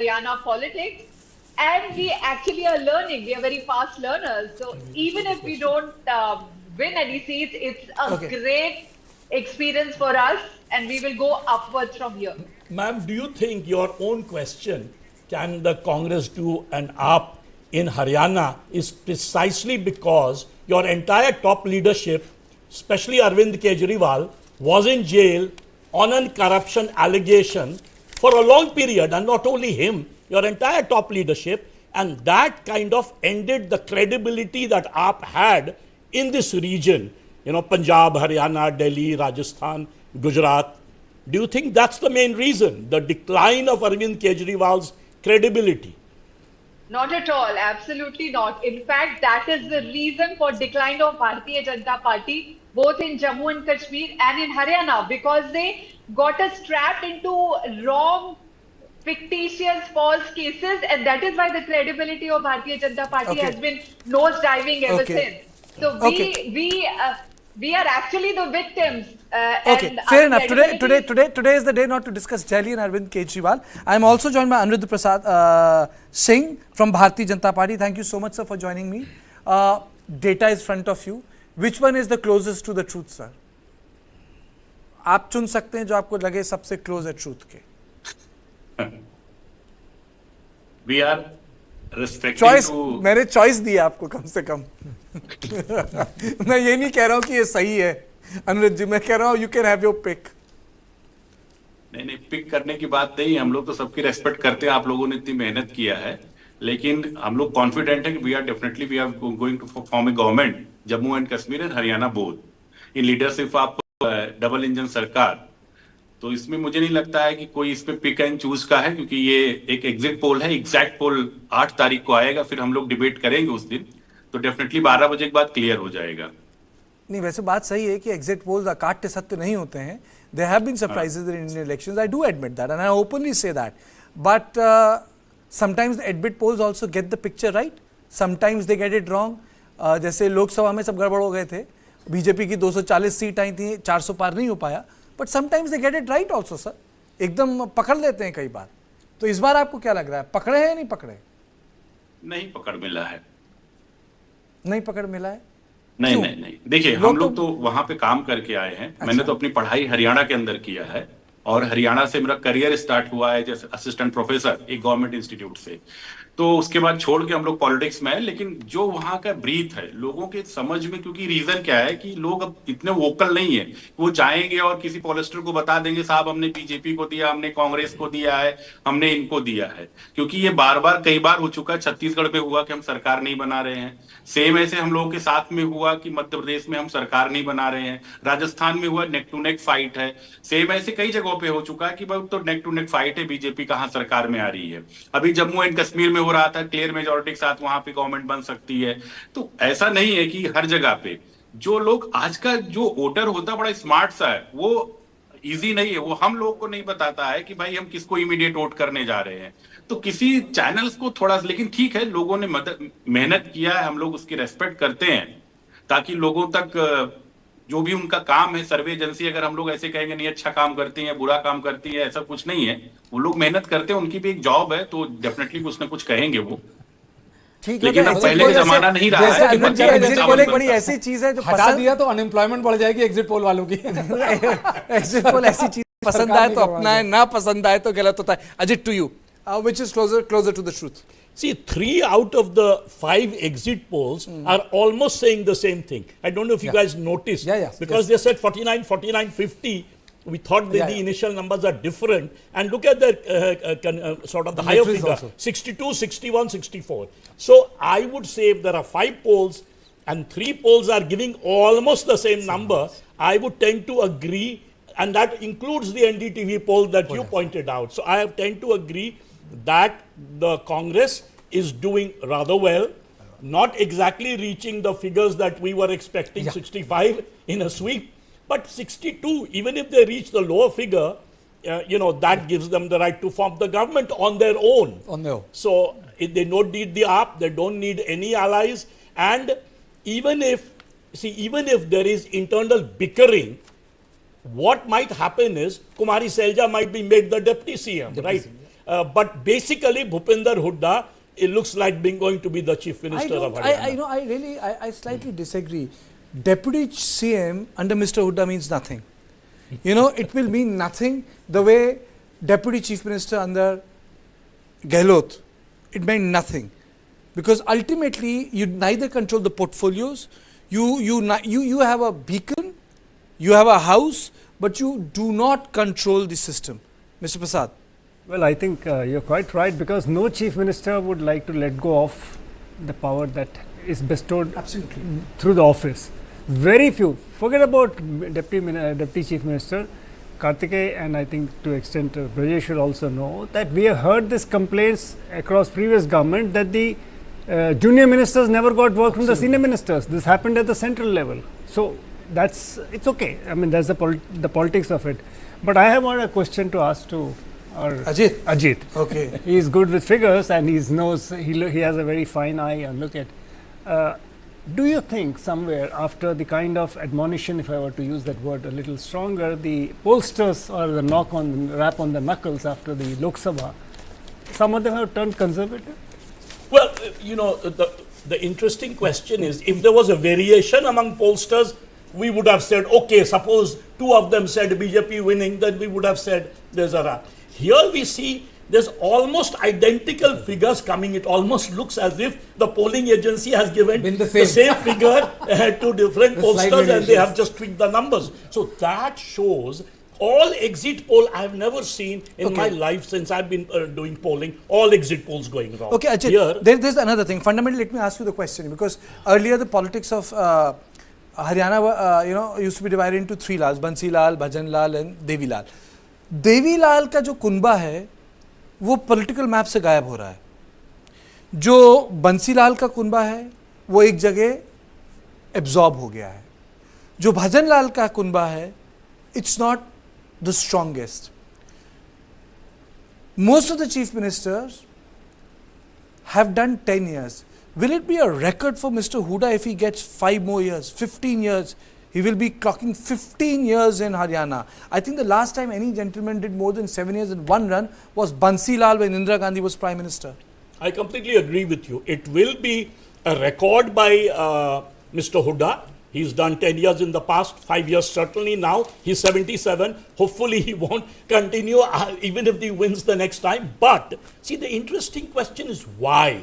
Haryana politics, and we actually are learning. We are very fast learners. So even if we don't win any seats, it's a great experience for us, and we will go upwards from here. Ma'am, do you think your own question, can the Congress do an AAP in Haryana, is precisely because your entire top leadership, especially Arvind Kejriwal, was in jail on a corruption allegation for a long period, and not only him, your entire top leadership, and that kind of ended the credibility that AAP had in this region, Punjab, Haryana, Delhi, Rajasthan, Gujarat. Do you think that's the main reason, the decline of Arvind Kejriwal's credibility? Not at all, absolutely not. In fact, that is the reason for decline of Bharatiya Janata Party, both in Jammu and Kashmir and in Haryana, because they got us trapped into wrong, fictitious, false cases, and that is why the credibility of Bharatiya Janata Party has been nose-diving ever since. So we are actually the victims. Fair enough. Today is the day not to discuss Delhi and Arvind Kejriwal. I am also joined by Aniruddha Prasad Singh from Bharatiya Janata Party. Thank you so much, sir, for joining me. Data is front of you. Which one is the closest to the truth, sir? आप चुन सकते हैं जो आपको लगे सबसे close है truth के. We are respecting choice to... मैंने चॉइस दिया आपको कम से कम. मैं ये नहीं कह रहा हूँ कि ये सही है अनुरुद्ध जी, मैं कह रहा हूँ you can have your pick. नहीं, पिक करने की बात नहीं. हम लोग तो सबकी रेस्पेक्ट करते हैं. आप लोगों ने इतनी मेहनत किया है, लेकिन हम लोग कॉन्फिडेंट है कि we are going to form a government Jammu and Kashmir and Haryana both in leadership of double engine sarkar. तो इसमें मुझे नहीं लगता है कि कोई इस पे पिक एंड चूज का है, क्योंकि ये एक एग्जिट पोल है. एग्जैक्ट पोल 8 तारीख को आएगा, फिर हम लोग डिबेट करेंगे उस दिन, तो डेफिनेटली 12 बजे के बाद क्लियर हो जाएगा. नहीं, वैसे बात सही है कि एग्जिट पोल्स अकाट्य सत्य नहीं होते हैं. There have been surprises in Indian elections. I do admit that and I openly say that. But sometimes the admit poles also get the picture right, sometimes they get it wrong. जैसे लोकसभा में सब गड़बड़ हो गए थे, BJP की 240 seat आई थी, 400 पार नहीं हो पाया. But sometimes they get it right also sir. एकदम पकड़ लेते हैं कई बार. तो इस बार आपको क्या लग रहा है, पकड़े हैं या नहीं पकड़े? नहीं पकड़ मिला है. नहीं पकड़ मिला है? नहीं. देखिए, हम लोग तो वहां पे काम करके आए हैं. अच्छा. मैंने तो अपनी पढ़ाई हरियाणा के अंदर किया है, और हरियाणा से मेरा करियर स्टार्ट हुआ है जैसे असिस्टेंट प्रोफेसर एक गवर्नमेंट इंस्टीट्यूट से. तो उसके बाद छोड़ के हम लोग पॉलिटिक्स में है. लेकिन जो वहां का ब्रीथ है लोगों के समझ में, क्योंकि रीजन क्या है कि लोग अब इतने वोकल नहीं है. वो जाएंगे और किसी पॉलिटिकर को बता देंगे, साहब हमने बीजेपी को दिया, हमने कांग्रेस को दिया है, हमने इनको दिया है. क्योंकि ये कई बार हो चुका है. छत्तीसगढ़ में हुआ कि हम सरकार नहीं बना रहे हैं. सेम ऐसे हम लोगों के साथ में हुआ कि मध्य प्रदेश में हम सरकार नहीं बना रहे हैं. राजस्थान में हुआ नेक टू नेक फाइट है. सेम ऐसे कई जगहों पे हो चुका है कि भाई तो नेक टू नेक फाइट है, बीजेपी कहाँ सरकार में आ रही है. अभी जम्मू एंड कश्मीर में हो रहा था, क्लियर मेजोरिटी के साथ वहां पे गवर्नमेंट बन सकती है. तो ऐसा नहीं है कि हर जगह पे जो लोग, आज का जो वोटर होता बड़ा स्मार्ट सा है, वो इजी नहीं है. वो हम लोग को नहीं बताता है कि भाई हम किसको इमीडिएट वोट करने जा रहे हैं. तो किसी चैनल्स को थोड़ा, लेकिन ठीक है, लोगों ने मेहनत किया है, हम लोग उसकी रेस्पेक्ट करते हैं, ताकि लोगों तक जो भी उनका काम है, सर्वे एजेंसी, अगर हम लोग ऐसे कहेंगे नहीं अच्छा काम करती है, बुरा काम करती है, ऐसा कुछ नहीं है. वो लोग मेहनत करते हैं, उनकी भी एक जॉब है, तो डेफिनेटली कुछ ना कुछ कहेंगे वो. ठीक, लेकिन अब पहले का जमाना नहीं रहा है. एग्जिट पोल एक बड़ी ऐसी चीज है जो हटा दिया तो अनएम्प्लॉयमेंट बढ़ जाएगी एग्जिट पोल वालों की. एग्जिट पोल ऐसी चीज पसंद आए तो अपना है, ना पसंद आए तो गलत होता है. Ajit, to you, which is closer to the truth? See, 3 out of the 5 exit polls are almost saying the same thing. I don't know if you guys noticed. Because they said 49, 49, 50. We thought that the initial numbers are different. And look at the sort of the higher figure, also. 62, 61, 64. So I would say if there are 5 polls and 3 polls are giving almost the same number, I would tend to agree. And that includes the NDTV poll that you pointed out. So I tend to agree that the Congress is doing rather well, not exactly reaching the figures that we were expecting, 65 in a sweep, but 62, even if they reach the lower figure, that gives them the right to form the government on their own. So if they don't need the AAP, they don't need any allies. And even if there is internal bickering, what might happen is Kumari Selja might be made the deputy CM, right? but basically Bhupinder Hooda, it looks like being going to be the chief minister of Haryana. I slightly disagree. Deputy CM under Mr. Hooda means nothing. It will mean nothing the way deputy chief minister under Gehlot, it meant nothing. Because ultimately, you neither control the portfolios, you have a beacon, you have a house, but you do not control the system. Mr. Prasad. Well, I think you're quite right, because no chief minister would like to let go of the power that is bestowed absolutely through the office. Very few. Forget about deputy chief minister. Kartikeya, and I think to extent Brajesh should also know that we have heard this complaints across previous government that the junior ministers never got work from the senior ministers. This happened at the central level. So it's okay. I mean, that's the politics of it. But I have a question to ask to our Ajit. Okay. He is good with figures, and he has a very fine eye and look at. Do you think somewhere after the kind of admonition, if I were to use that word a little stronger, the pollsters or the rap on the knuckles after the Lok Sabha, some of them have turned conservative? Well, the interesting question is, if there was a variation among pollsters, we would have said, okay, suppose two of them said BJP winning, then we would have said there's a rap. Here we see there's almost identical figures coming. It almost looks as if the polling agency has given the same figure to different pollsters, and they have just tweaked the numbers. So that shows all exit poll I have never seen in my life since I've been doing polling, all exit polls going wrong. Okay, Ajit, there's another thing. Fundamentally, let me ask you the question, because earlier the politics of Haryana, used to be divided into three Lals: Bansi Lal, Bhajan Lal, and Devi Lal. Devi Lal का जो कुनबा है वो political map से गायब हो रहा है. जो बंसीलाल का कुनबा है वो एक जगह एब्जॉर्ब हो गया है. जो भजन लाल का कुनबा है, it's not the strongest. Most of the chief ministers have done 10 years. Will it be a record for Mr. Hooda if he gets 5 more years, 15 years? He will be clocking 15 years in Haryana. I think the last time any gentleman did more than 7 years in one run was Bansi Lal when Indira Gandhi was Prime Minister. I completely agree with you. It will be a record by Mr. Hooda. He's done 10 years in the past, 5 years certainly now. He's 77. Hopefully he won't continue even if he wins the next time. But see, the interesting question is why?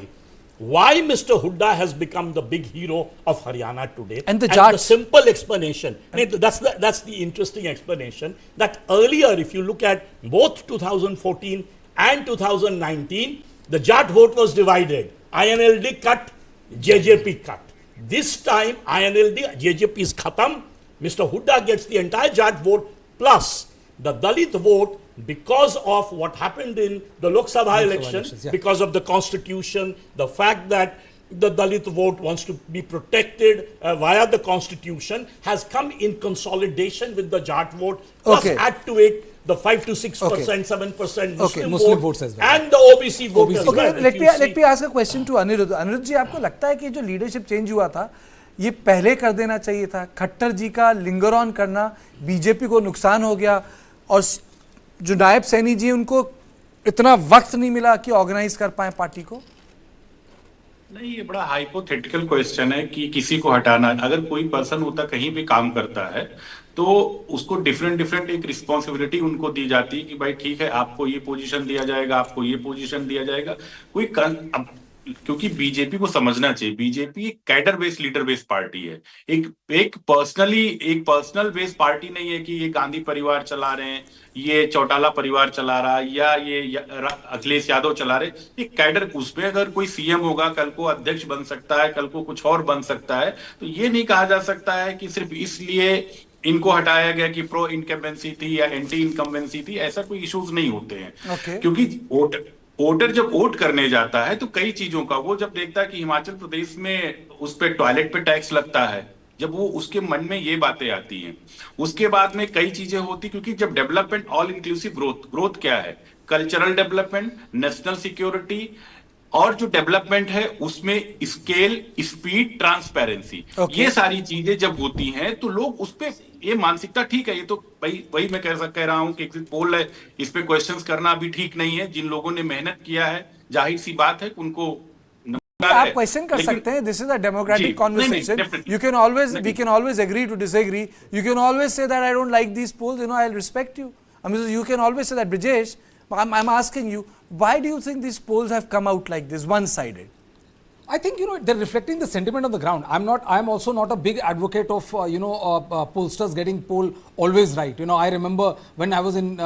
Why Mr. Hooda has become the big hero of Haryana today? And the simple explanation, that's the interesting explanation, that earlier, if you look at both 2014 and 2019, the Jat vote was divided. INLD cut, JJP cut. This time, INLD, JJP is khatam. Mr. Hooda gets the entire Jat vote plus the Dalit vote, because of what happened in the Lok Sabha election, because of the constitution, the fact that the Dalit vote wants to be protected via the constitution, has come in consolidation with the Jat vote, plus add to it the 5 to 6%, 7% Muslim votes as well, and the OBC vote as well. Let me ask a question to Anirudh. Anirudh ji, आपको लगता है कि जो leadership change हुआ था, ये पहले कर देना चाहिए था? खट्टर जी का लिंगर ऑन करना बीजेपी को नुकसान हो गया, और जो नायब सैनी जी उनको इतना वक्त नहीं मिला कि ऑर्गेनाइज कर पाए पार्टी को? नहीं, ये बड़ा हाइपोथेटिकल क्वेश्चन है कि किसी को हटाना. अगर कोई पर्सन होता कहीं भी काम करता है तो उसको डिफरेंट एक रिस्पॉन्सिबिलिटी उनको दी जाती है कि भाई ठीक है, आपको ये पोजीशन दिया जाएगा, आपको ये पोजीशन दिया जाएगा. क्योंकि बीजेपी को समझना चाहिए, बीजेपी एक cadre based leader based party है. एक पर्सनल बेस्ड पार्टी नहीं है कि ये गांधी परिवार चला रहे हैं, ये चौटाला परिवार चला रहा है, या ये अखिलेश यादव चला रहे. ये कैडर, उसमें अगर कोई सीएम होगा, कल को अध्यक्ष बन सकता है, कल को कुछ और बन सकता है. तो ये नहीं कहा जा सकता है कि सिर्फ इसलिए इनको हटाया गया कि प्रो इनकम्बेंसी थी या एंटी इनकम्बेंसी थी. ऐसा कोई इश्यूज नहीं होते हैं. क्योंकि वोटर जब वोट करने जाता है तो कई चीजों का वो जब देखता है कि हिमाचल प्रदेश में उस पे टॉयलेट पे टैक्स लगता है, जब वो उसके मन में ये बातें आती हैं, उसके बाद में कई चीजें होती. क्योंकि जब डेवलपमेंट, ऑल इंक्लूसिव ग्रोथ क्या है? कल्चरल डेवलपमेंट, नेशनल सिक्योरिटी, और जो डेवलपमेंट है उसमें स्केल, स्पीड, ट्रांसपेरेंसी, ये सारी चीजें जब होती हैं तो लोग उस पे, ये मानसिकता ठीक है, ये तो भाई वही मैं कह रहा हूं कि एग्जिट पोल है, इस पे क्वेश्चंस करना अभी ठीक नहीं है। जिन लोगों ने मेहनत किया है, जाहिर सी बात है कि उनको आप क्वेश्चन कर सकते हैं. This is a democratic conversation. You can always, we can always agree to disagree. You can always say that I don't like these polls, you know, I respect you. I mean, you can always say that. Brijesh, I'm asking you, why do you think these polls have come out like this, one-sided? I think, they're reflecting the sentiment on the ground. I'm also not a big advocate of, pollsters getting poll always right. I remember when I was in,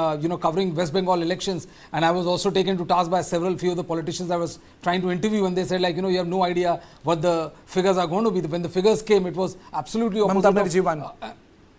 covering West Bengal elections, and I was also taken to task by few of the politicians I was trying to interview, and they said, like, you have no idea what the figures are going to be. When the figures came, it was absolutely opposite.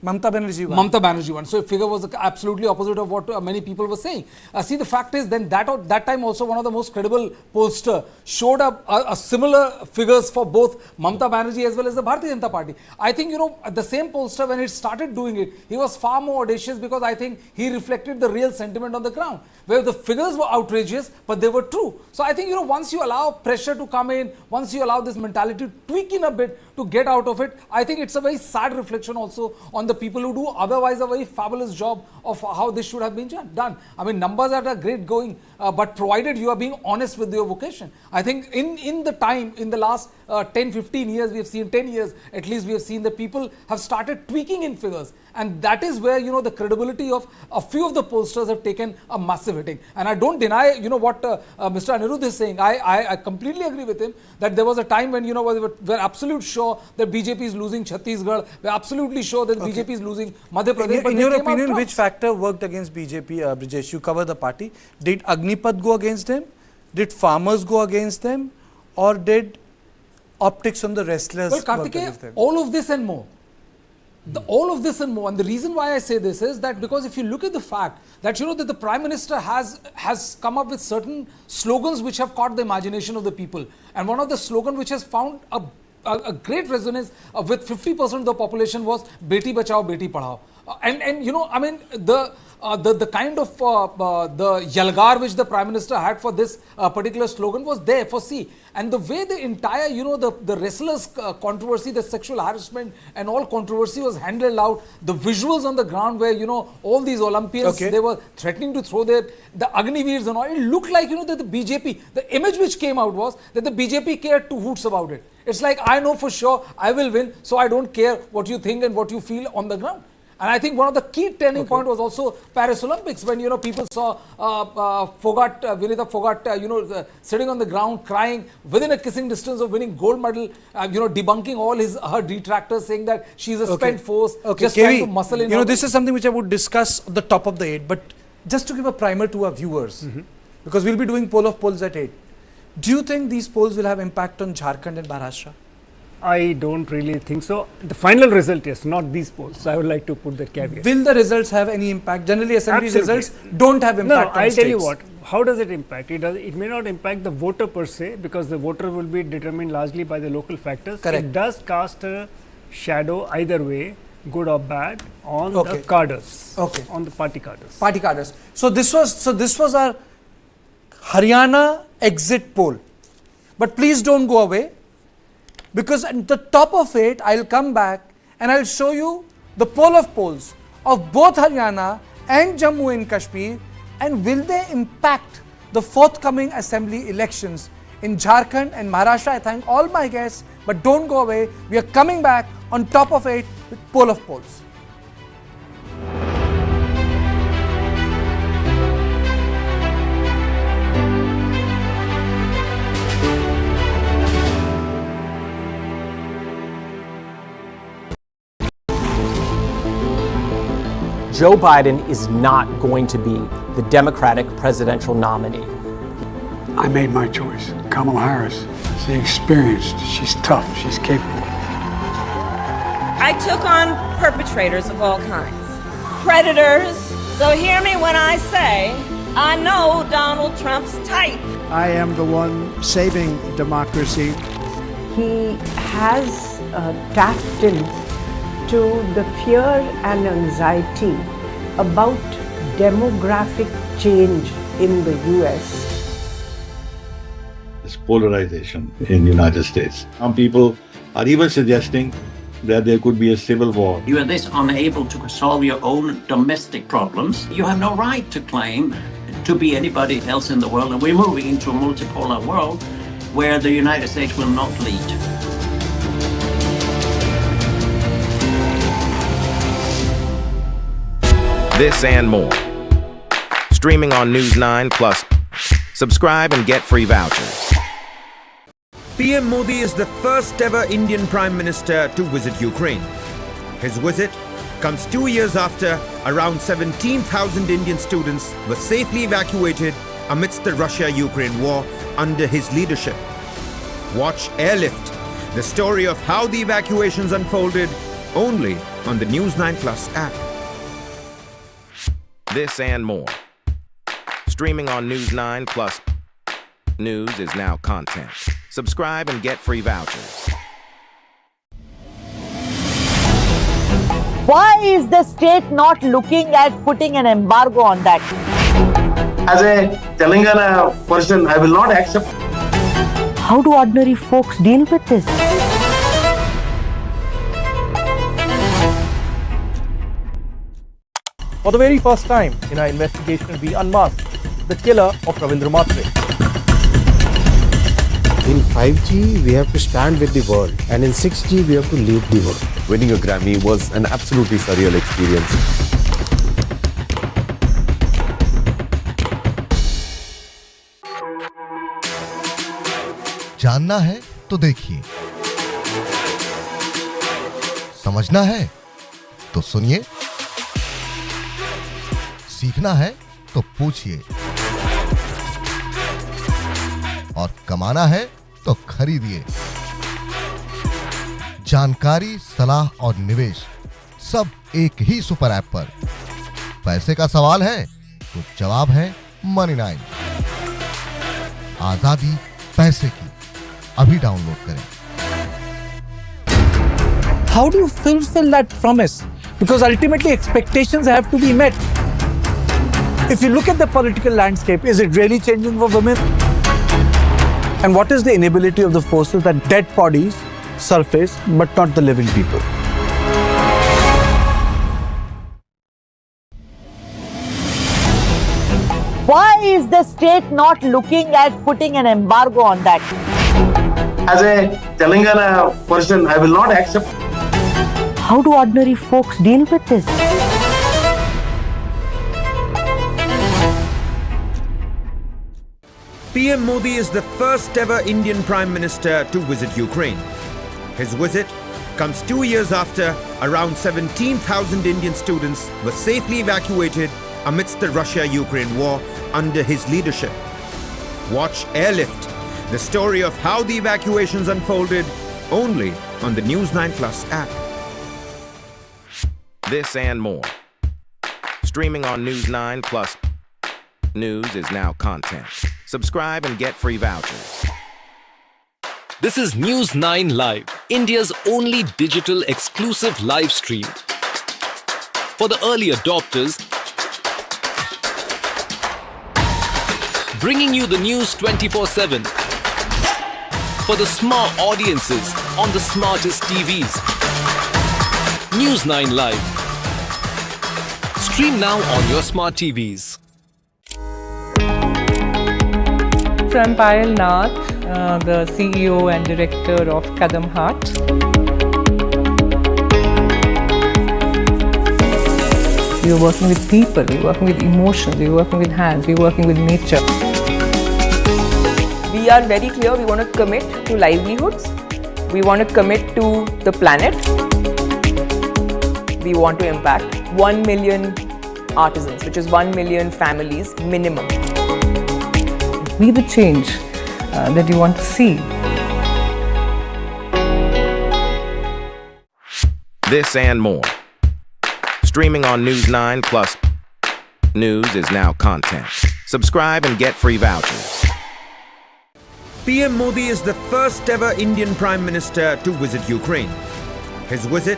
Mamata Banerjee won. So the figure was absolutely opposite of what many people were saying. See, the fact is, then that time also one of the most credible pollster showed up a similar figures for both Mamata Banerjee as well as the Bharatiya Janata Party. I think, the same pollster, when it started doing it, he was far more audacious because I think he reflected the real sentiment on the ground, where the figures were outrageous, but they were true. So I think, once you allow pressure to come in, once you allow this mentality to tweak in a bit to get out of it, I think it's a very sad reflection also on the people who do otherwise a very fabulous job of how this should have been done. I mean, numbers are great going, but provided you are being honest with your vocation. I think in the last 10-15 years, we have seen 10 years at least, we have seen that people have started tweaking in figures, and that is where the credibility of a few of the pollsters have taken a massive hitting. And I don't deny what Mr. Anirudh is saying. I completely agree with him that there was a time when we're absolutely sure that BJP is losing Chhattisgarh, we're absolutely sure that BJP is losing Madhya Pradesh. In your opinion, which factor worked against BJP, Brijesh? You cover the party. Did Agnipath go against them? Did farmers go against them? Or did optics on the wrestlers work against them? All of this and more. All of this and more. And the reason why I say this is that because if you look at the fact that that the Prime Minister has come up with certain slogans which have caught the imagination of the people, and one of the slogans which has found a great resonance with 50% of the population was Beti Bachao, Beti Padhao. And I mean, the kind of the yalgar which the Prime Minister had for this particular slogan was there for see. And the way the entire, the wrestlers controversy, the sexual harassment and all controversy was handled out, the visuals on the ground where, all these Olympians, they were threatening to throw the Agniveers and all, it looked like, that the BJP, the image which came out was that the BJP cared two hoots about it. It's like, I know for sure I will win, so I don't care what you think and what you feel on the ground. And I think one of the key turning point was also Paris Olympics, when people saw Vinita Fogart, sitting on the ground crying within a kissing distance of winning gold medal, debunking all her detractors, saying that she's a spent force, just trying to muscle in. This is something which I would discuss at the top of the 8, but just to give a primer to our viewers, because we'll be doing poll of polls at 8. Do you think these polls will have impact on Jharkhand and Maharashtra? I don't really think so. The final result, yes, not these polls. So I would like to put that caveat. Will the results have any impact? Generally, assembly results don't have impact on I'll states. tell you what. How does it impact? It may not impact the voter per se, because the voter will be determined largely by the local factors. Correct. It does cast a shadow either way, good or bad, on the cadres, on the party cadres. Party cadres. So this was our Haryana exit poll. But please don't go away, because at the top of it, I'll come back and I'll show you the poll of polls of both Haryana and Jammu and Kashmir, and will they impact the forthcoming assembly elections in Jharkhand and Maharashtra. I thank all my guests, but don't go away. We are coming back on top of it with poll of polls. Joe Biden is not going to be the Democratic presidential nominee. I made my choice. Kamala Harris. She's experienced. She's tough. She's capable. I took on perpetrators of all kinds. Predators. So hear me when I say, I know Donald Trump's type. I am the one saving democracy. He has tapped into the fear and anxiety about demographic change in the US. this polarization in the United States. Some people are even suggesting that there could be a civil war. You are this unable to solve your own domestic problems. You have no right to claim to be anybody else in the world. And we're moving into a multipolar world where the United States will not lead. This and more. Streaming on News 9 Plus. Subscribe and get free vouchers. PM Modi is the first ever Indian Prime Minister to visit Ukraine. His visit comes 2 years after around 17,000 Indian students were safely evacuated amidst the Russia-Ukraine war under his leadership. Watch Airlift, the story of how the evacuations unfolded, only on the News 9 Plus app. This and more. Streaming on News 9 Plus. News is now content. Subscribe and get free vouchers. Why is the state not looking at putting an embargo on that? As a Telangana person, I will not accept. How do ordinary folks deal with this? For the very first time in our investigation, we unmasked the killer of Ravindra Matre. In 5G, we have to stand with the world, and in 6G, we have to lead the world. Winning a Grammy was an absolutely surreal experience. जानना है तो देखिए, समझना है तो सुनिए, सीखना है तो पूछिए, और कमाना है तो खरीदिए। जानकारी, सलाह और निवेश सब एक ही सुपर ऐप पर। पैसे का सवाल है तो जवाब है मनी 9। आजादी पैसे की, अभी डाउनलोड करें। How do you fulfill that promise? Because ultimately expectations have to be met. If you look at the political landscape, is it really changing for women? And what is the inability of the forces that dead bodies surface but not the living people? Why is the state not looking at putting an embargo on that? As a Telangana person, I will not accept. How do ordinary folks deal with this? PM Modi is the first ever Indian Prime Minister to visit Ukraine. His visit comes 2 years after around 17,000 Indian students were safely evacuated amidst the Russia-Ukraine war under his leadership. Watch Airlift, the story of how the evacuations unfolded, only on the News 9 Plus app. This and more. Streaming on News 9 Plus. News is now content. Subscribe and get free vouchers. This is News 9 Live, India's only digital exclusive live stream. For the early adopters, bringing you the news 24/7. For the smart audiences on the smartest TVs. News 9 Live. Stream now on your smart TVs. From Payal Nath, the CEO and Director of Kadam Heart. You're working with people, you're working with emotions, you're working with hands, you're working with nature. We are very clear, we want to commit to livelihoods, we want to commit to the planet, we want to impact 1 million artisans, which is 1 million families minimum. Be the change that you want to see. This and more. Streaming on News 9 Plus. News is now content. Subscribe and get free vouchers. PM Modi is the first ever Indian Prime Minister to visit Ukraine. His visit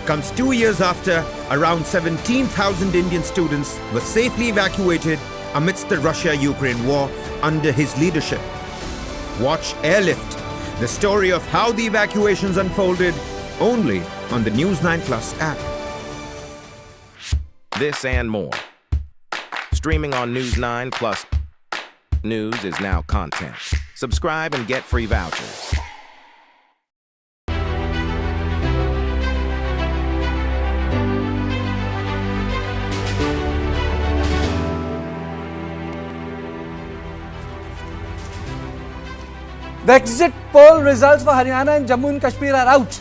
comes 2 years after around 17,000 Indian students were safely evacuated amidst the Russia-Ukraine war under his leadership. Watch Airlift, the story of how the evacuations unfolded, only on the News 9 Plus app. This and more. Streaming on News 9 Plus. News is now content. Subscribe and get free vouchers. The exit poll results for Haryana and Jammu and Kashmir are out.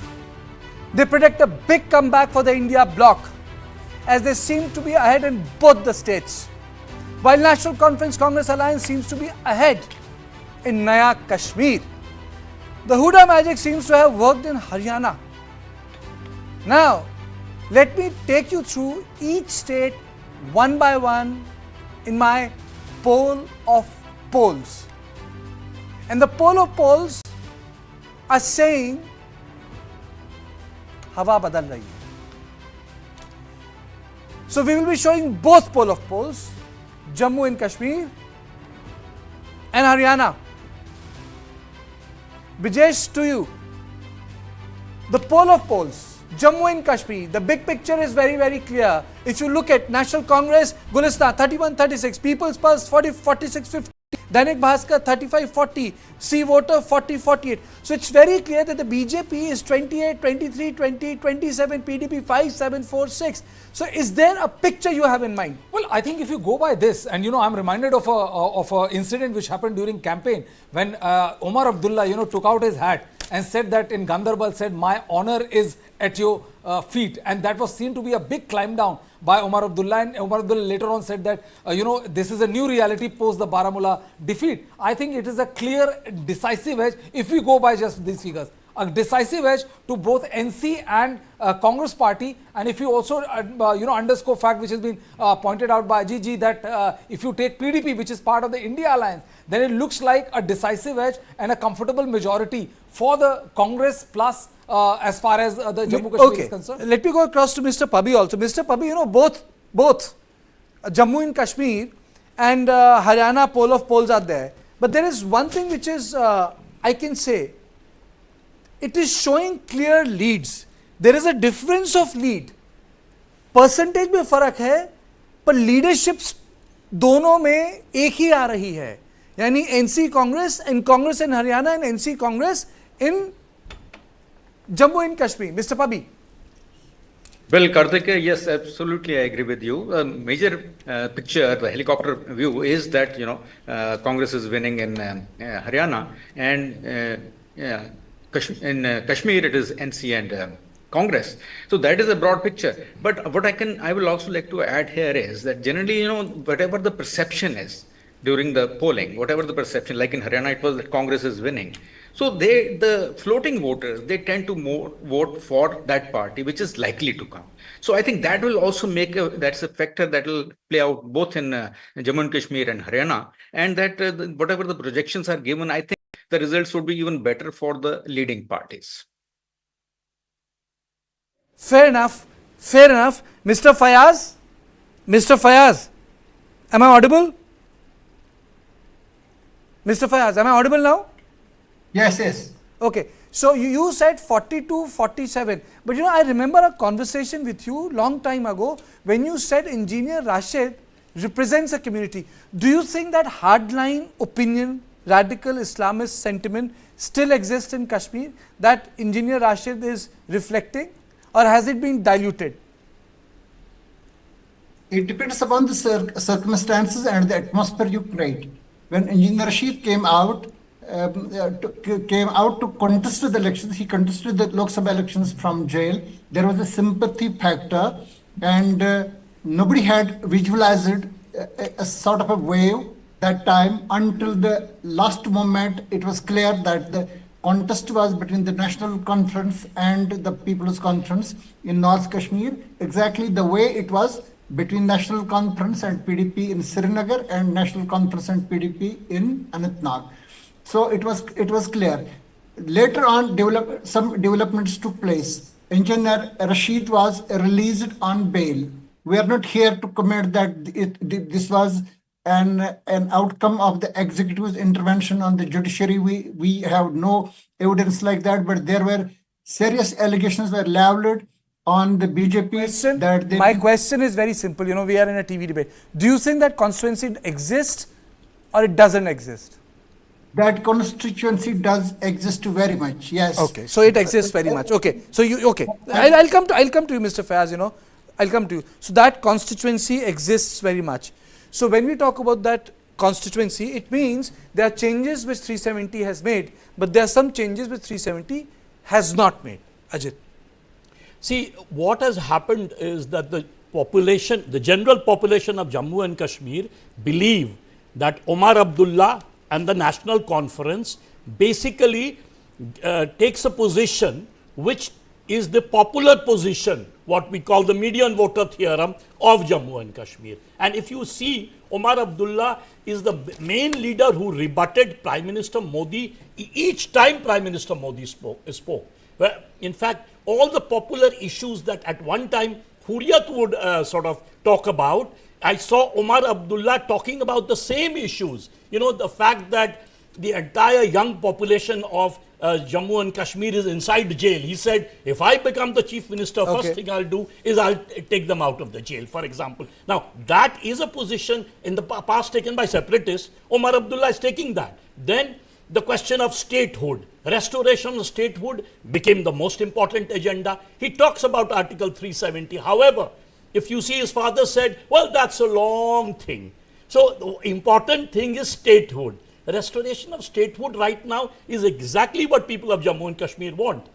They predict a big comeback for the India bloc, as they seem to be ahead in both the states. While National Conference Congress Alliance seems to be ahead in Naya Kashmir, the Huda magic seems to have worked in Haryana. Now, let me take you through each state one by one in my poll of polls. And the poll of polls are saying हवा बदल रही है. So we will be showing both poll of polls, Jammu and Kashmir and Haryana. Brijesh, to you. The poll of polls, Jammu and Kashmir, the big picture is very, very clear. If you look at National Congress, Gulistan 31-36, People's Pulse 46-50. Dainik Bhaskar 35-40, C Voter 40-48. So it's very clear that the BJP is 28, 23, 20, 27, PDP 5-7-4-6. So is there a picture you have in mind? Well, I think if you go by this, and I'm reminded of a incident which happened during campaign when Omar Abdullah, took out his hat and said that in Gandarbal, said, my honor is at your feet. And that was seen to be a big climb down by Omar Abdullah. And Omar Abdullah later on said that, this is a new reality post the Baramulla defeat. I think it is a clear, decisive edge if we go by just these figures. A decisive edge to both NC and Congress party. And if you also, underscore fact which has been pointed out by Ajit ji that if you take PDP, which is part of the India alliance, then it looks like a decisive edge and a comfortable majority for the Congress plus as far as the Jammu Kashmir is concerned. Let me go across to Mr. Pabi also. Mr. Pabi, both Jammu and Kashmir and Haryana poll of polls are there. But there is one thing which is, I can say, it is showing clear leads. There is a difference of lead. Percentage में फर्क है, पर leaderships दोनों में एक ही आ रही है. यानी NC Congress and Congress in Haryana and NC Congress in Jammu and Kashmir. Mr. Pabi. Well, Karthik, yes, absolutely, I agree with you. Major picture, the helicopter view is that, Congress is winning in Haryana and in Kashmir it is NC and Congress. So that is a broad picture. But what I will also like to add here is that generally, whatever the perception is during the polling, whatever the perception, like in Haryana, it was that Congress is winning. So the floating voters, they tend to vote for that party, which is likely to come. So I think that will also that's a factor that will play out both in Jammu and Kashmir and Haryana, and that whatever the projections are given, I think the results would be even better for the leading parties. Fair enough. Mr. Fayaz, am I audible? Mr. Fayaz, am I audible now? Yes. Okay. So you said 42-47. But I remember a conversation with you long time ago when you said Engineer Rashid represents a community. Do you think that hardline opinion, radical Islamist sentiment still exists in Kashmir that Engineer Rashid is reflecting, or has it been diluted? It depends upon the circumstances and the atmosphere you create. When Engineer Rashid came out to contest the elections, he contested the Lok Sabha elections from jail. There was a sympathy factor, and nobody had visualized a sort of a wave that time until the last moment. It was clear that the contest was between the National Conference and the People's Conference in North Kashmir, exactly the way it was between National Conference and PDP in Srinagar and National Conference and PDP in Anantnag. So it was clear. Later on, some developments took place. Engineer Rashid was released on bail. We are not here to comment that this was an outcome of the executive's intervention on the judiciary. We have no evidence like that, but there were serious allegations were leveled on the BJP. My question is very simple. You know, we are in a TV debate. Do you think that constituency exists or it doesn't exist? That constituency does exist very much. Yes. Okay. So it exists very much. Okay. So I'll come to you, Mr. Fayaz. You know, I'll come to you. So that constituency exists very much. So when we talk about that constituency, it means there are changes which 370 has made, but there are some changes which 370 has not made. Ajit. See, what has happened is that the population, the general population of Jammu and Kashmir believe that Omar Abdullah and the National Conference basically takes a position which is the popular position, what we call the median voter theorem of Jammu and Kashmir. And if you see, Omar Abdullah is the main leader who rebutted Prime Minister Modi each time Prime Minister Modi spoke. Well, in fact, all the popular issues that at one time Hurriyat would sort of talk about, I saw Omar Abdullah talking about the same issues. You know, the fact that the entire young population of Jammu and Kashmir is inside jail. He said, if I become the chief minister, first thing I'll do is I'll take them out of the jail, for example. Now, that is a position in the past taken by separatists. Omar Abdullah is taking that. Then the question of statehood, restoration of statehood became the most important agenda. He talks about Article 370. However, if you see, his father said, well, that's a long thing. So the important thing is statehood. Restoration of statehood right now is exactly what people of Jammu and Kashmir want.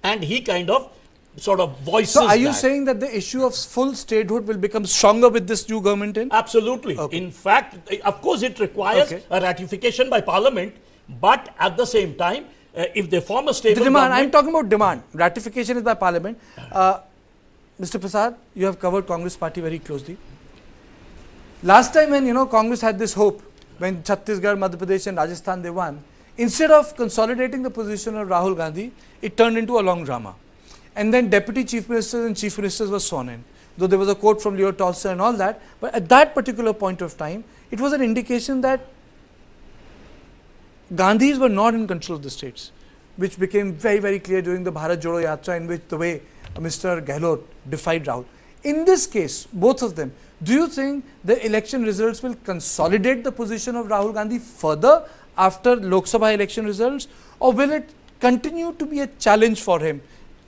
And he kind of sort of voices So are you that. saying that the issue of full statehood will become stronger with this new government in? Absolutely. Okay. In fact, of course, it requires a ratification by Parliament, but at the same time, if they form a stable demand, government... I'm talking about demand. Ratification is by Parliament. Mr. Prasad, you have covered Congress party very closely. Last time when, you know, Congress had this hope, when Chhattisgarh, Madhya Pradesh and Rajasthan they won, instead of consolidating the position of Rahul Gandhi, it turned into a long drama. And then deputy chief ministers and chief ministers were sworn in. Though there was a quote from Leo Tolstoy and all that, but at that particular point of time, it was an indication that Gandhis were not in control of the states, which became very, very clear during the Bharat Jodo Yatra, in which the way Mr. Gehlot defied Rahul. In this case, both of them, do you think the election results will consolidate the position of Rahul Gandhi further after Lok Sabha election results, or will it continue to be a challenge for him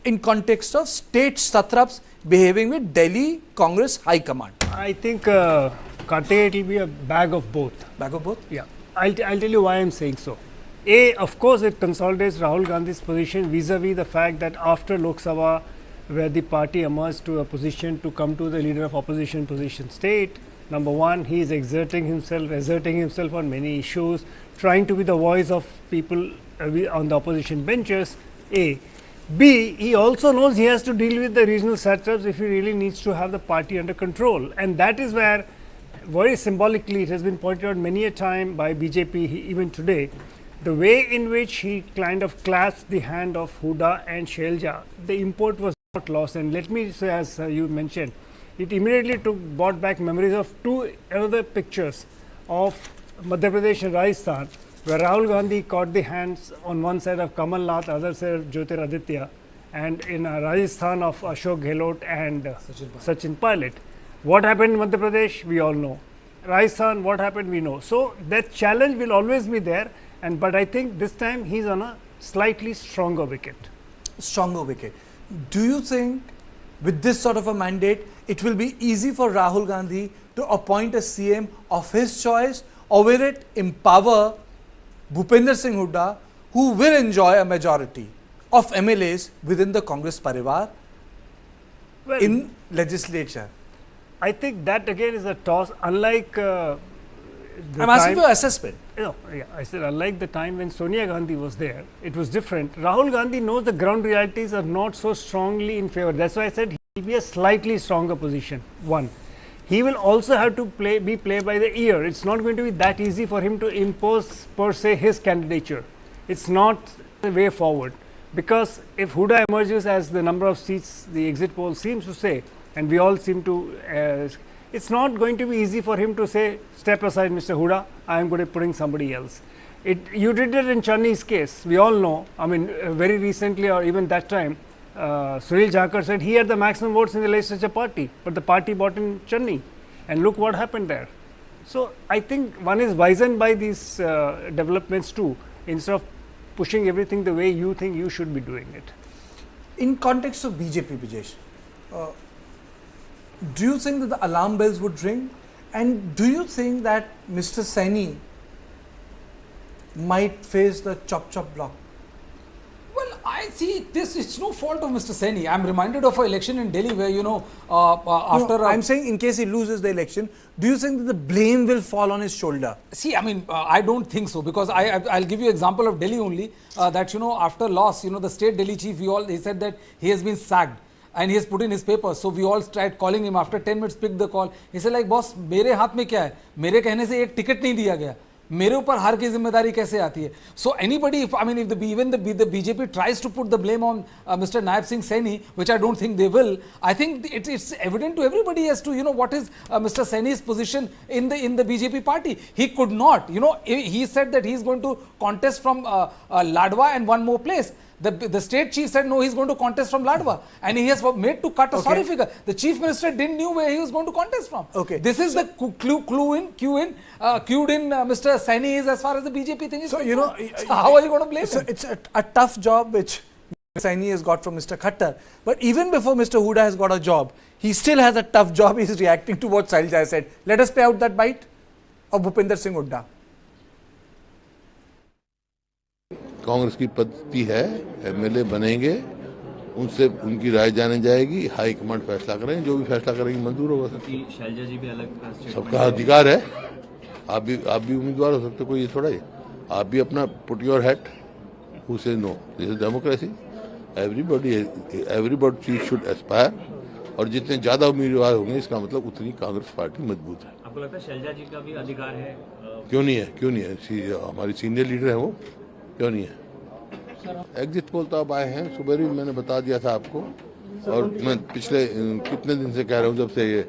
in context of state satraps behaving with Delhi Congress High Command? I think, Karthik, it will be a bag of both. Bag of both? Yeah. I'll tell you why I'm saying so. A, of course, it consolidates Rahul Gandhi's position vis-a-vis the fact that after Lok Sabha, where the party emerged to a position to come to the leader of opposition position state, number one, he is exerting himself on many issues, trying to be the voice of people on the opposition benches, A. B, he also knows he has to deal with the regional satraps if he really needs to have the party under control. And that is where, very symbolically, it has been pointed out many a time by BJP, even today, the way in which he kind of clasped the hand of Huda and Shailja, the import was not lost. And let me say, as you mentioned, it immediately brought back memories of two other pictures of Madhya Pradesh and Rajasthan, where Rahul Gandhi caught the hands on one side of Kamal Nath, other side of Jyotiraditya, and in Rajasthan of Ashok Gehlot and Sachin Pilot. What happened in Madhya Pradesh, we all know. Rajasthan, what happened, we know. So that challenge will always be there, but I think this time he's on a slightly stronger wicket. Stronger wicket. Do you think with this sort of a mandate, it will be easy for Rahul Gandhi to appoint a CM of his choice, or will it empower Bhupender Singh Hooda, who will enjoy a majority of MLAs within the Congress Parivar in legislature? I think that again is a toss, unlike I'm asking for assessment. No, yeah, I said unlike the time when Sonia Gandhi was there, it was different. Rahul Gandhi knows the ground realities are not so strongly in favor. That's why I said he will be a slightly stronger position. One, he will also have to be play by the ear. It's not going to be that easy for him to impose per se his candidature. It's not the way forward, because if Huda emerges as the number of seats the exit poll seems to say, and we all seem to it's not going to be easy for him to say, step aside, Mr. Huda, I am going to put in somebody else. You did it in Channi's case. We all know, I mean, very recently or even that time, Sunil Jankar said he had the maximum votes in the legislature party, but the party bought in Channi. And look what happened there. So I think one is wizened by these developments too, instead of pushing everything the way you think you should be doing it. In context of BJP, Bijesh, do you think that the alarm bells would ring? And do you think that Mr. Saini might face the chop block? Well, I see this, it's no fault of Mr. Saini. I'm reminded of an election in Delhi where, you know, after... No, I'm saying in case he loses the election, do you think that the blame will fall on his shoulder? See, I mean, I don't think so, because I'll give you an example of Delhi only, that, you know, after loss, you know, the state Delhi chief, he said that he has been sacked and he has put in his papers. So we all tried calling him. After 10 minutes, picked the call. He said like, boss, मेरे हाथ में क्या है? मेरे कहने से एक ticket नहीं दिया गया. मेरे ऊपर हार की जिम्मेदारी कैसे आती है? So anybody, if even the BJP tries to put the blame on Mr. Naib Singh Saini, which I don't think they will, I think it's evident to everybody as to, you know, what is Mr. Saini's position in the BJP party. He could not, you know, he said that he's going to contest from Ladwa and one more place. The state chief said no, he's going to contest from Ladwa, and he has made to cut a sorry figure. The chief minister didn't know where he was going to contest from. Okay, this is the cued in Mr. Saini is as far as the BJP thing is. So you know, how are you going to blame him? It's a tough job which Saini has got from Mr. Khattar. But even before Mr. Huda has got a job, he still has a tough job. He's reacting to what Sailja said. Let us play out that bite of Bhupinder Singh Hooda. Congress की पद्धति है, MLA बनेंगे, उनसे उनकी राय जाने जाएगी, high command फैसला करेंगे, जो भी फैसला करेंगे मंजूर होगा। शैलजा जी भी अलग सबका अधिकार है, आप भी उम्मीदवार हो सकते, कोई ये थोड़ा है, आप भी अपना put your hat, who says no, this is democracy, everybody should aspire, और जितने ज्यादा उम्मीदवार होंगे इसका मतलब उतनी कांग्रेस पार्टी मजबूत है। आपको लगता है शैलजा जी का भी अधिकार है? क्यों नहीं है, हमारी सीनियर लीडर है वो, क्यों नहीं है? एग्जिट पोल तो अब आए हैं, सुबह भी मैंने बता दिया था आपको, और मैं पिछले कितने दिन से कह रहा हूँ, जब से ये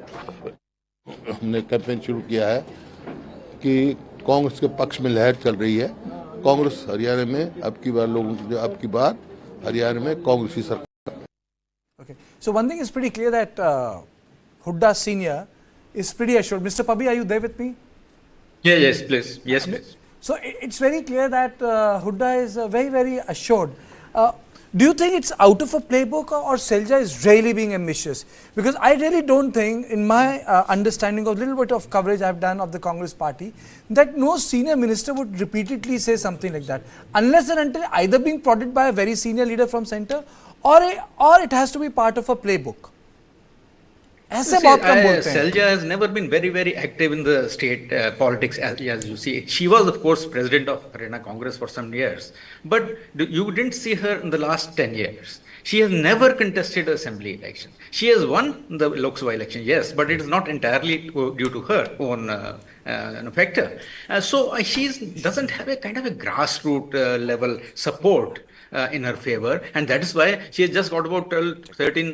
हमने कैंपेन शुरू किया है कि कांग्रेस के पक्ष में लहर चल रही है। कांग्रेस हरियाणा में अब की बार हरियाणा में कांग्रेस की सरकार। Okay, so one thing is pretty clear that Hooda Senior is pretty assured. Mr. Pabi, are you there with me? Yeah, yes, please. Yes, please. So it's very clear that Hooda is very, very assured. Do you think it's out of a playbook, or Selja is really being ambitious? Because I really don't think, in my understanding of little bit of coverage I've done of the Congress party, that no senior minister would repeatedly say something like that, unless and until either being prodded by a very senior leader from center, or it has to be part of a playbook. Selja has never been very, very active in the state politics, as you see. She was, of course, president of Haryana Congress for some years, but you didn't see her in the last 10 years. She has never contested the assembly election. She has won the Lok Sabha election, yes, but it is not entirely due to her own factor. So she doesn't have a kind of a grassroots level support in her favor, and that is why she has just got about 13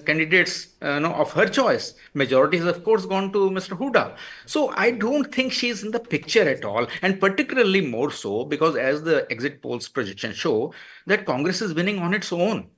candidates of her choice. Majority has, of course, gone to Mr. Hooda. So I don't think she is in the picture at all, and particularly more so because, as the exit polls projections show, that Congress is winning on its own.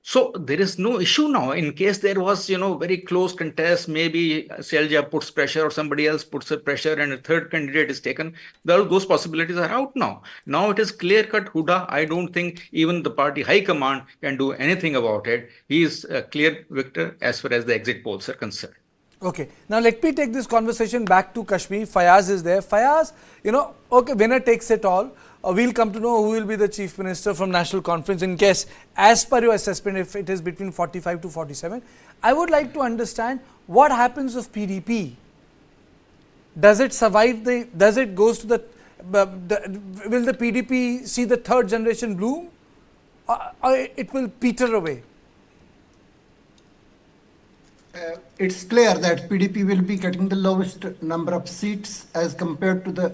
So there is no issue now. In case there was, very close contest, maybe Selja puts pressure or somebody else puts a pressure and a third candidate is taken, those possibilities are out now. Now it is clear-cut Hooda. I don't think even the party high command can do anything about it. He is a clear victor as far as the exit polls are concerned. Okay, now let me take this conversation back to Kashmir. Fayaz is there. Fayaz, okay, winner takes it all. We'll come to know who will be the chief minister from National Conference in case, as per your assessment, if it is between 45 to 47. I would like to understand what happens of PDP. Does it survive does it goes to will the PDP see the third generation bloom, or it will peter away? It's clear that PDP will be getting the lowest number of seats as compared to the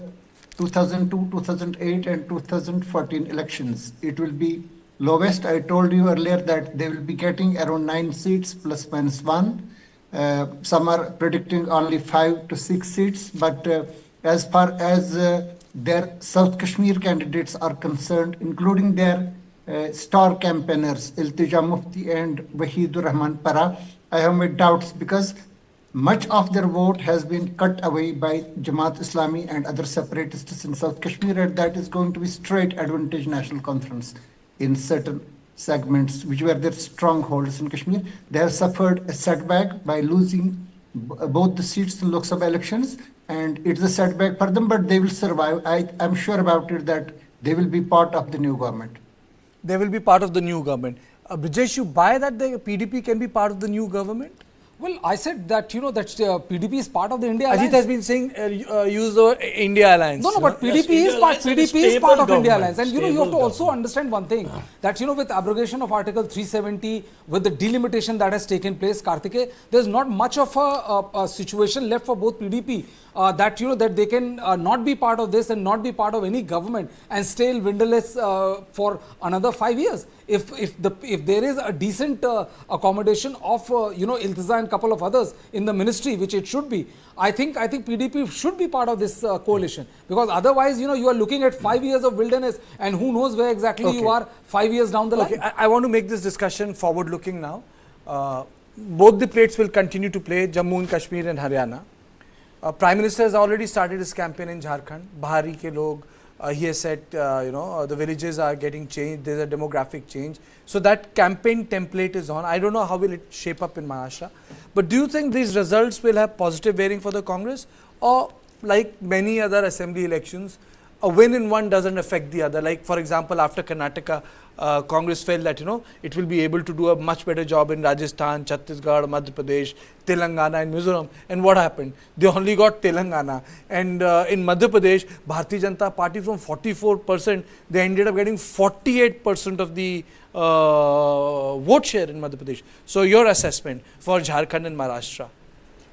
2002, 2008 and 2014 elections. It will be lowest. I told you earlier that they will be getting around 9 seats plus minus 1. Some are predicting only 5 to 6 seats, but as far as their South Kashmir candidates are concerned, including their star campaigners, Iltija Mufti and Wahidur Rahman Para, I have made doubts because much of their vote has been cut away by Jamaat Islami and other separatists in South Kashmir, and that is going to be straight advantage National Conference in certain segments which were their strongholds in Kashmir. They have suffered a setback by losing both the seats in Lok Sabha elections, and it's a setback for them, but they will survive. I'm sure about it that they will be part of the new government. They will be part of the new government. Brijesh, you buy that the PDP can be part of the new government? Well, I said that, you know, that PDP is part of the India Alliance. Ajit has been saying, use the India Alliance. No, but PDP is part of India Alliance. And, you know, you have to also understand one thing, that, you know, with abrogation of Article 370, with the delimitation that has taken place, Karthike, there's not much of a situation left for both PDP that, you know, that they can not be part of this and not be part of any government and stay windowless for another 5 years. If there is a decent accommodation of you know, Iltiza and couple of others in the ministry, which it should be, I think PDP should be part of this coalition, because otherwise, you know, you are looking at 5 years of wilderness, and who knows where exactly you are 5 years down the line. I want to make this discussion forward looking now. Both the plates will continue to play, Jammu and Kashmir and Haryana. Prime Minister has already started his campaign in Jharkhand. Bahari ke log, he has said, you know, the villages are getting changed, there's a demographic change. So that campaign template is on. I don't know how will it shape up in Maharashtra. But do you think these results will have positive bearing for the Congress? Or like many other assembly elections, a win in one doesn't affect the other? Like, for example, after Karnataka, Congress felt that, you know, it will be able to do a much better job in Rajasthan, Chhattisgarh, Madhya Pradesh, Telangana and Mizoram. And what happened? They only got Telangana. And in Madhya Pradesh, Bharatiya Janata Party from 44%, they ended up getting 48% of the vote share in Madhya Pradesh. So your assessment for Jharkhand and Maharashtra?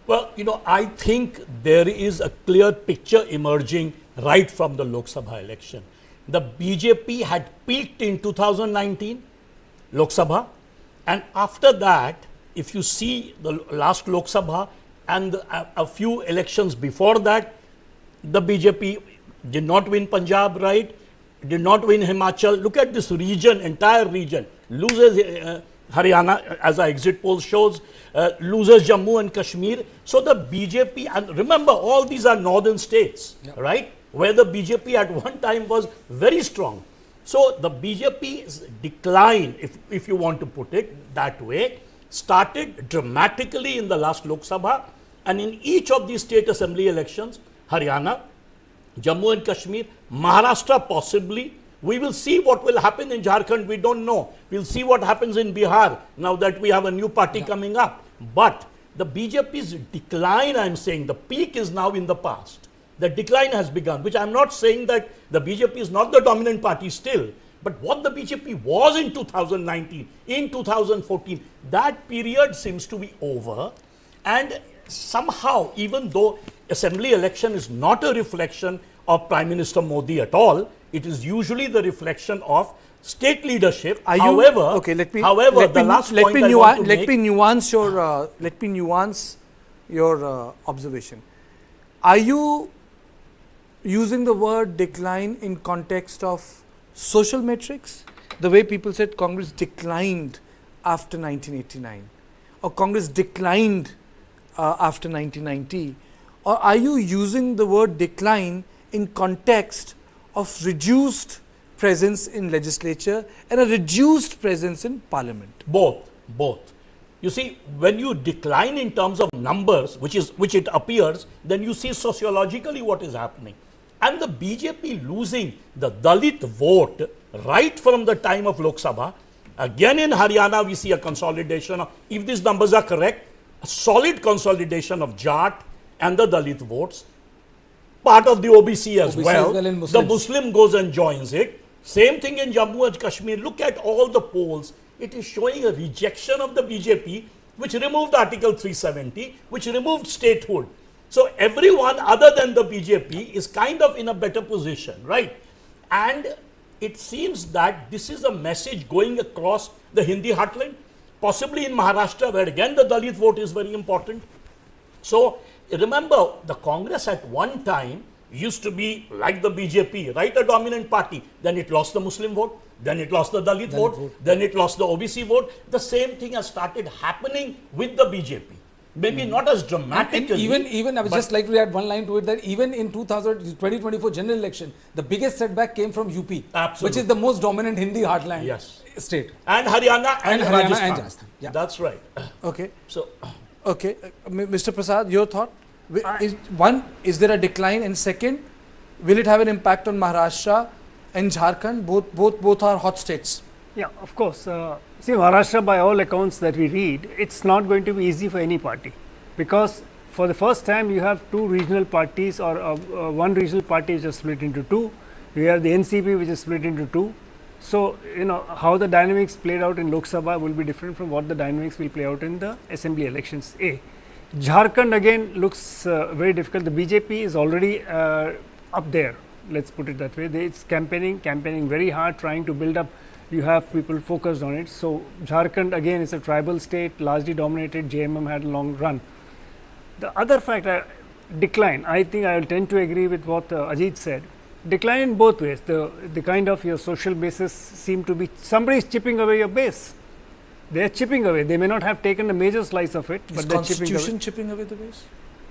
Well, you know, I think there is a clear picture emerging right from the Lok Sabha election. The BJP had peaked in 2019, Lok Sabha, and after that, if you see the last Lok Sabha and a few elections before that, the BJP did not win Punjab, right? Did not win Himachal. Look at this region, entire region. Loses Haryana, as our exit poll shows, loses Jammu and Kashmir. So the BJP, and remember, all these are northern states, right? Where the BJP at one time was very strong. So the BJP's decline, if you want to put it that way, started dramatically in the last Lok Sabha, and in each of these state assembly elections, Haryana, Jammu and Kashmir, Maharashtra possibly. We will see what will happen in Jharkhand, we don't know. We'll see what happens in Bihar now that we have a new party coming up. But the BJP's decline, I'm saying, the peak is now in the past. The decline has begun, which I'm not saying that the BJP is not the dominant party still, but what the BJP was in 2019, in 2014, that period seems to be over. And somehow, even though assembly election is not a reflection of Prime Minister Modi at all, it is usually the reflection of state leadership. However, okay, let me nuance your observation. Are you using the word decline in context of social metrics? The way people said Congress declined after 1989, or Congress declined after 1990, or are you using the word decline in context of reduced presence in legislature and a reduced presence in parliament? Both. You see, when you decline in terms of numbers, which it appears, then you see sociologically what is happening. And the BJP losing the Dalit vote right from the time of Lok Sabha. Again in Haryana, we see a consolidation of, if these numbers are correct, a solid consolidation of Jat and the Dalit votes. Part of the OBC as well. The Muslim goes and joins it. Same thing in Jammu and Kashmir. Look at all the polls. It is showing a rejection of the BJP, which removed Article 370, which removed statehood. So everyone other than the BJP is kind of in a better position, right? And it seems that this is a message going across the Hindi heartland. possibly in Maharashtra, where again the Dalit vote is very important. So remember, the Congress at one time used to be like the BJP, right, a dominant party. Then it lost the Muslim vote, then it lost the Dalit vote, then it lost the OBC vote. The same thing has started happening with the BJP. Maybe not as dramatically. Even I would just like to add one line to it, that even in 2024 general election, the biggest setback came from UP, which is the most dominant Hindi heartland state. And Haryana and Rajasthan. Rajasthan. Yeah. That's right. Okay. So, okay, Mr. Prasad, your thought? Is there a decline? And second, will it have an impact on Maharashtra and Jharkhand? Both are hot states. Yeah, of course. See, Maharashtra, by all accounts that we read, it's not going to be easy for any party, because for the first time you have two regional parties, or one regional party which is split into two. You have the NCP which is split into two. So, you know, how the dynamics played out in Lok Sabha will be different from what the dynamics will play out in the assembly elections. Jharkhand again looks very difficult. The BJP is already up there, let's put it that way. It's campaigning very hard, trying to build up. You have people focused on it. So Jharkhand again is a tribal state, largely dominated. JMM had a long run. The other factor, decline. I think I will tend to agree with what Ajit said. Decline in both ways. The kind of your social basis seem to be, somebody is chipping away your base. They are chipping away. They may not have taken a major slice of it, but they're chipping away the base?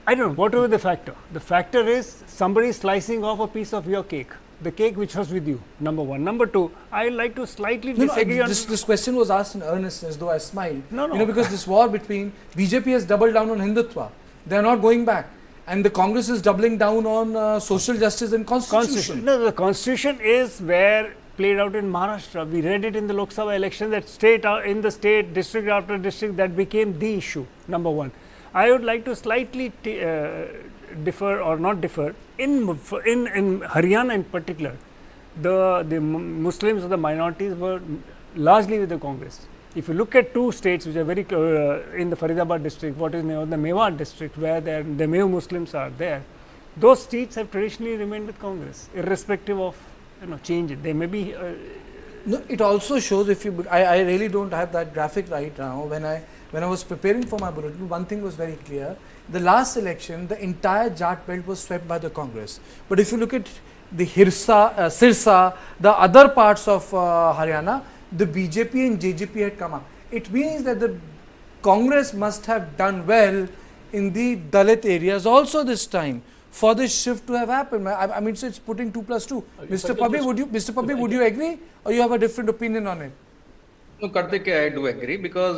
I don't know. Whatever the factor. The factor is somebody is slicing off a piece of your cake. The cake which was with you, number one. Number two, I would like to slightly disagree on this question was asked in earnestness, though I smiled. No. You know, because this war between BJP has doubled down on Hindutva. They are not going back. And the Congress is doubling down on social justice and constitution. No, the constitution is where played out in Maharashtra. We read it in the Lok Sabha election, that state in the state, district after district, that became the issue, number one. I would like to slightly differ or not differ. In Haryana in particular, the Muslims or the minorities were largely with the Congress. If you look at two states which are very in the Faridabad district, what is known the Mewat district, where the Meo Muslims are there, those seats have traditionally remained with Congress, irrespective of change. They may be. No, it also shows, if you, I really don't have that graphic right now. When I was preparing for my bulletin, one thing was very clear. The last election, the entire Jat belt was swept by the Congress. But if you look at the Sirsa, the other parts of Haryana, the BJP and JJP had come up. It means that the Congress must have done well in the Dalit areas also this time for this shift to have happened. I mean, so it's putting 2 plus 2. Mr. Pabi, would you agree, or you have a different opinion on it? No, Karthik, I do agree, because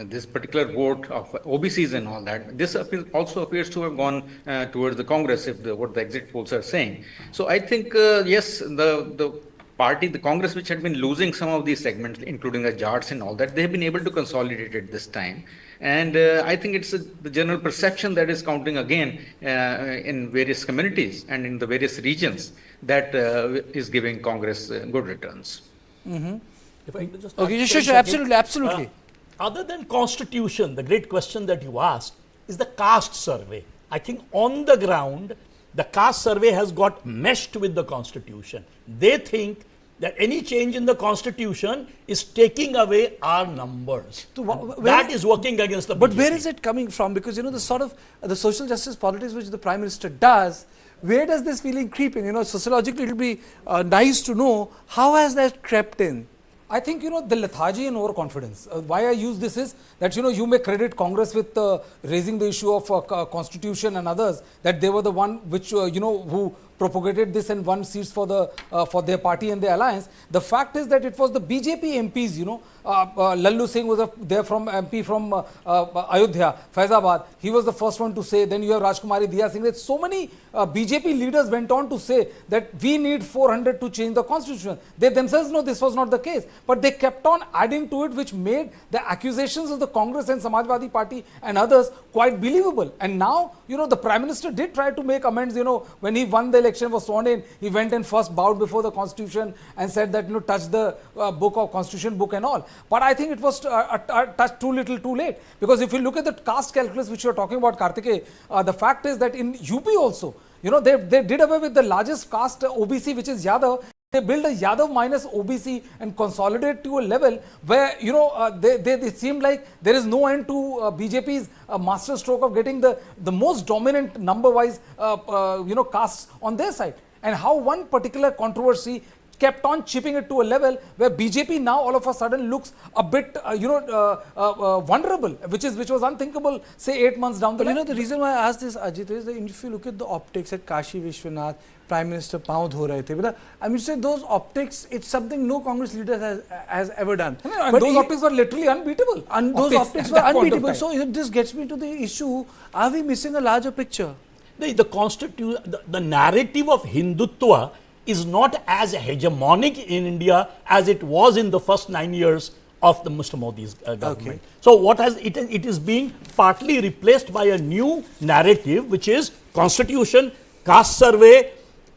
this particular vote of OBCs and all that, this also appears to have gone towards the Congress, if what the exit polls are saying. So I think yes, the party, the Congress, which had been losing some of these segments, including the Jats and all that, they have been able to consolidate it this time. And I think it's the general perception that is counting again in various communities and in the various regions that is giving Congress good returns. If I could just sure, absolutely. Other than constitution, the great question that you asked is the caste survey. I think on the ground, the caste survey has got meshed with the constitution. They think that any change in the constitution is taking away our numbers. So that is working against the BJP. But where is it coming from? Because the sort of the social justice politics which the Prime Minister does, where does this feeling creep in? Sociologically, it will be nice to know how has that crept in. I think, the lethargy and overconfidence. Why I use this is that, you may credit Congress with raising the issue of constitution and others, that they were the one which, who propagated this and won seats for their party and their alliance. The fact is that it was the BJP MPs, Lallu Singh was there from MP from Ayodhya, Faizabad. He was the first one to say. Then you have Rajkumari Diya Singh. So many BJP leaders went on to say that we need 400 to change the constitution. They themselves know this was not the case, but they kept on adding to it, which made the accusations of the Congress and Samajwadi Party and others quite believable. And now, the Prime Minister did try to make amends. When he won the election, was sworn in, he went and first bowed before the constitution and said that, touch the book of constitution book and all. But I think it was touched too little too late, because if you look at the caste calculus which you are talking about, Karthike, the fact is that in UP also, they did away with the largest caste OBC, which is Yadav. They build a Yadav minus OBC and consolidate to a level where, you know, they seem like there is no end to BJP's master stroke of getting the most dominant number-wise, you know, castes on their side. And how one particular controversy kept on chipping it to a level where BJP now all of a sudden looks a bit, you know, vulnerable, which was unthinkable, say 8 months down the line. You know, the reason why I asked this, Ajit, is that if you look at the optics at Kashi Vishwanath, Prime Minister pav dho rahe the, I mean, say those optics, it's something no Congress leader has ever done. And those optics were literally unbeatable. And those optics were unbeatable. So this gets me to the issue, are we missing a larger picture? The narrative of Hindutva is not as hegemonic in India as it was in the first 9 years of the Mr. Modi's government. Okay. So what has it is being partly replaced by a new narrative, which is constitution, caste survey,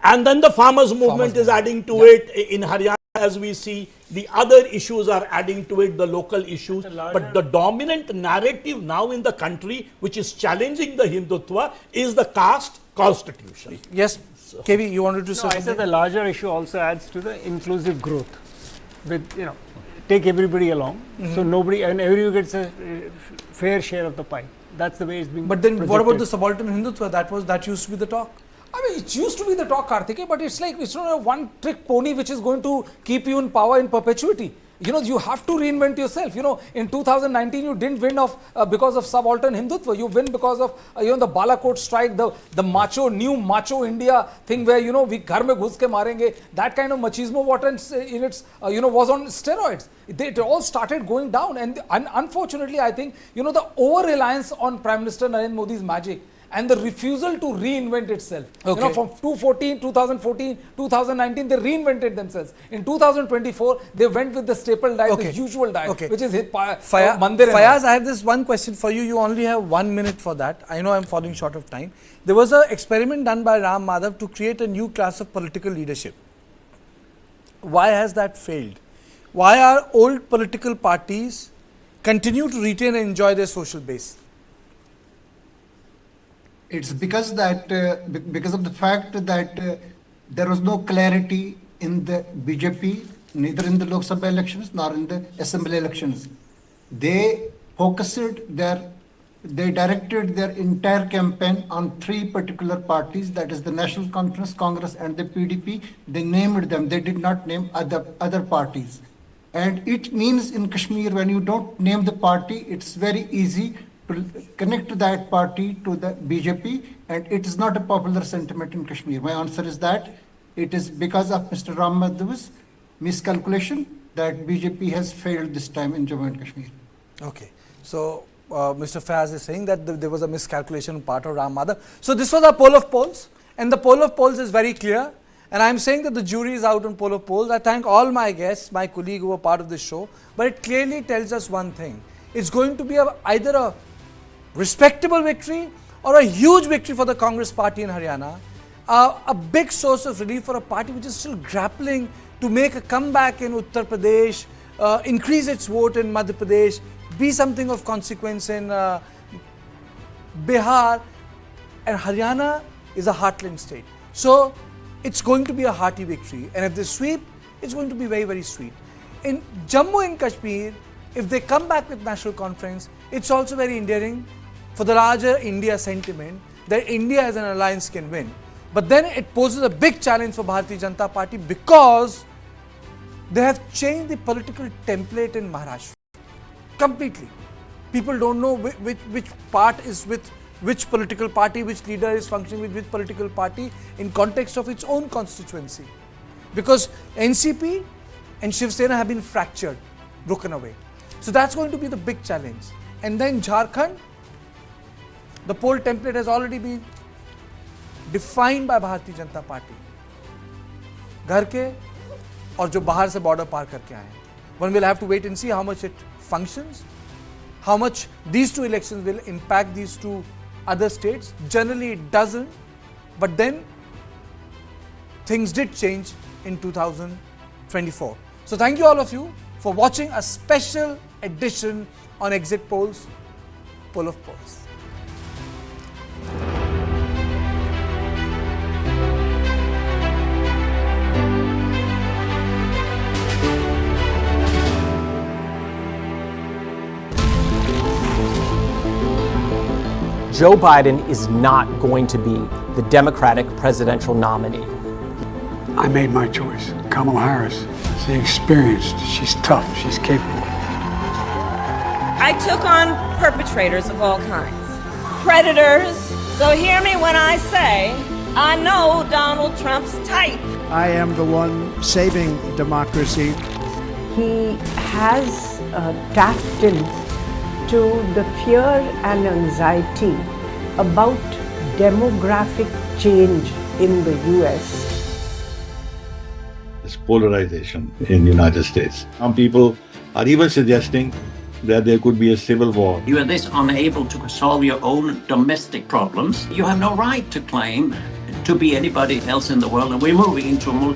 and then the farmers movement is adding to it. In Haryana, as we see, the other issues are adding to it, the local issues. But the dominant narrative now in the country, which is challenging the Hindutva, is the caste constitution. Yes, KV, you wanted to say I said the larger issue also adds to the inclusive growth. With, you know, take everybody along, so nobody and everybody gets a fair share of the pie. That's the way it's being. But then, projected. what about the subaltern Hindutva? That used to be the talk. I mean, it used to be the talk, Karthikeya, but it's like, it's not a one-trick pony which is going to keep you in power in perpetuity. You know, you have to reinvent yourself. You know, in 2019, you didn't win because of subaltern Hindutva. You win because of, you know, the Balakot strike, the macho, new macho India thing where, you know, we ghar mein ghus ke marenge. That kind of machismo, what in its, you know, was on steroids. It all started going down. And unfortunately, I think, you know, the over-reliance on Prime Minister Narendra Modi's magic and the refusal to reinvent itself. Okay. You know, from 2014, 2019, they reinvented themselves. In 2024, they went with the staple diet, the usual diet, which is Mandir. Fayaz, I have this one question for you. You only have 1 minute for that. I know I'm falling short of time. There was an experiment done by Ram Madhav to create a new class of political leadership. Why has that failed? Why are old political parties continue to retain and enjoy their social base? It's because of the fact that there was no clarity in the BJP, neither in the Lok Sabha elections nor in the assembly elections. They directed their entire campaign on 3 particular parties, that is the National Conference, Congress and the PDP. They named them, they did not name other parties. And it means in Kashmir, when you don't name the party, it's very easy to connect that party to the BJP, and it is not a popular sentiment in Kashmir. My answer is that it is because of Mr. Ram Madhav's miscalculation that BJP has failed this time in Jammu and Kashmir. Okay, so Mr. Fayaz is saying that there was a miscalculation on part of Ram Madhav. So this was a poll of polls, and the poll of polls is very clear. And I'm saying that the jury is out on poll of polls. I thank all my guests, my colleagues who were part of this show, but it clearly tells us one thing. It's going to be either a respectable victory or a huge victory for the Congress party in Haryana, a big source of relief for a party which is still grappling to make a comeback in Uttar Pradesh, increase its vote in Madhya Pradesh, be something of consequence in Bihar, and Haryana is a heartland state. So it's going to be a hearty victory, and if they sweep, it's going to be very, very sweet. In Jammu and Kashmir, if they come back with National Conference, it's also very endearing for the larger India sentiment that India as an alliance can win. But then it poses a big challenge for Bharatiya Janata Party because they have changed the political template in Maharashtra completely. People don't know which part is with which political party, which leader is functioning with which political party in context of its own constituency. Because NCP and Shiv Sena have been fractured, broken away. So that's going to be the big challenge. And then Jharkhand, the poll template has already been defined by Bharatiya Janata Party. घर के और जो बाहर से border पार करके आए. One will have to wait and see how much it functions, how much these two elections will impact these two other states. Generally it doesn't, but then things did change in 2024. So thank you all of you for watching a special edition on Exit Polls, Poll of Polls. Joe Biden is not going to be the Democratic presidential nominee. I made my choice. Kamala Harris. She's experienced. She's tough. She's capable. I took on perpetrators of all kinds. Predators. So hear me when I say, I know Donald Trump's type. I am the one saving democracy. He has tapped into the fear and anxiety about demographic change in the US. This polarization in the United States. Some people are even suggesting that there could be a civil war. You are this unable to solve your own domestic problems. You have no right to claim to be anybody else in the world, and we're moving into a multiple